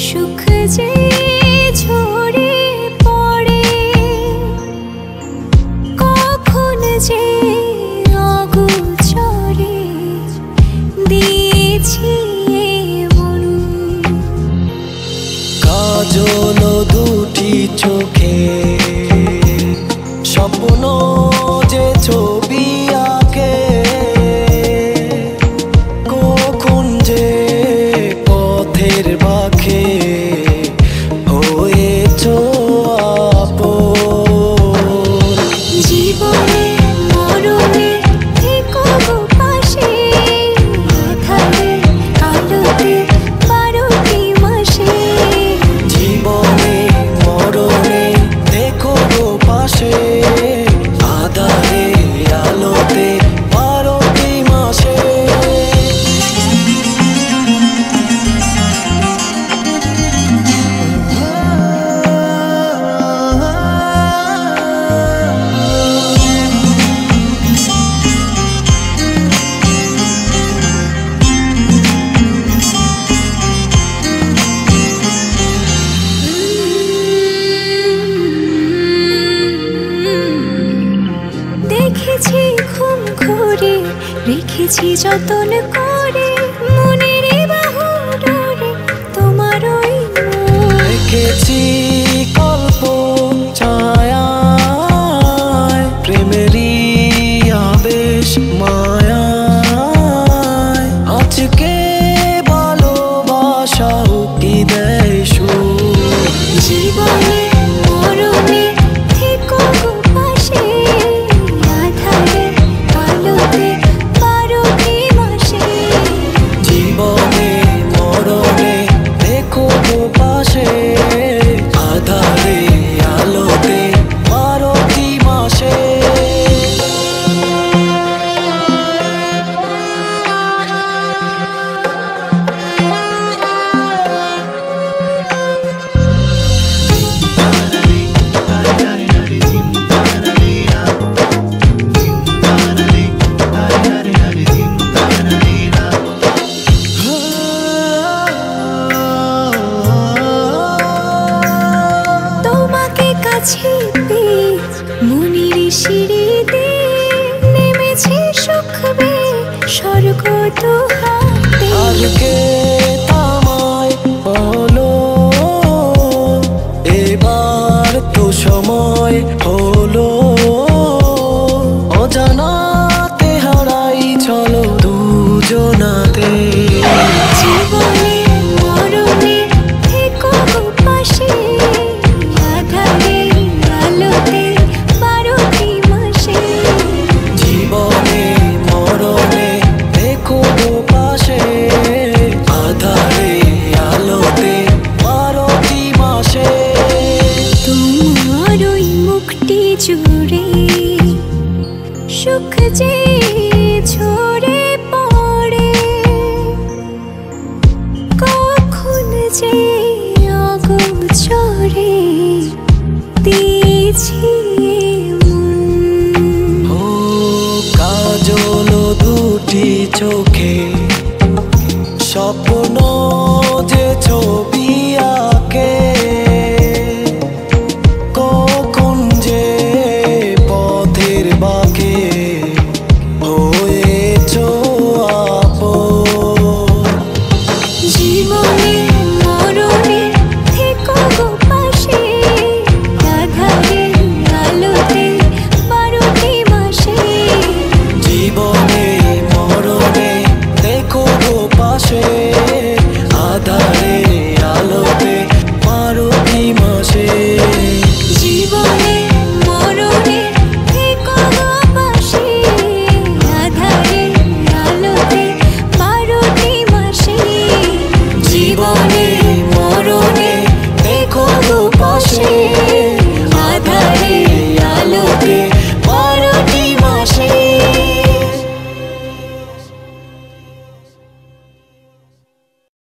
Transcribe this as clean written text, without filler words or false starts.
সুখ যে ঝরে পড়ে, কখন যে অগোচরে দিয়েছি মন। কাজল দুটি চোখে স্বপ্ন যে ছবি আঁকে, কখন যে পথের বাঁকে হয়েছ আপন। জীবনে মরণে থেকো গো পাশে, আঁধারে আলোতে 12টি মাসে। জীবনে মরণে থেকো গো পাশে, আঁধারে আলোতে 12টি মাসে। দেখেছি ঘুম ঘুরে, রেখেছি যতন করে, মনের বাহু ডোরে তোমার ওই মুখ। দেখেছি কল্প ছায়ায়, প্রেমেরই আবেশ মায়ায়। আজকে ভালোবাসা কি দেয় সুখ। জীবনে মরণে থেকো গো পাশে, আঁধারে আলোতে 12টি মাসে। জীবনে মরণে দেখো গো পাশে, আঁধারে আলোতে 12টি মাসে। তোমাকে কাছে পেয়ে মনের সিঁড়িতে নেমেছে সুখ বেয়ে স্বর্গ দুহাতে। আজকে তামায় বলো, এবার তো সময় হলো। অজানাতে হারাই চলো দুজনাতে। জীবনে মরণে থেকো গো পাশে, আঁধারে আলোতে 12টি মাসে। জীবনে মরণে দেখো গো পাশে, আঁধারে আলোতে 12টি মাসে। তোমার ওই মুখটি জুড়ে সুখ যে ঝরে পড়ে, কখন যে অগোচরে দিয়েছি মন। ও কাজল দুটি চোখ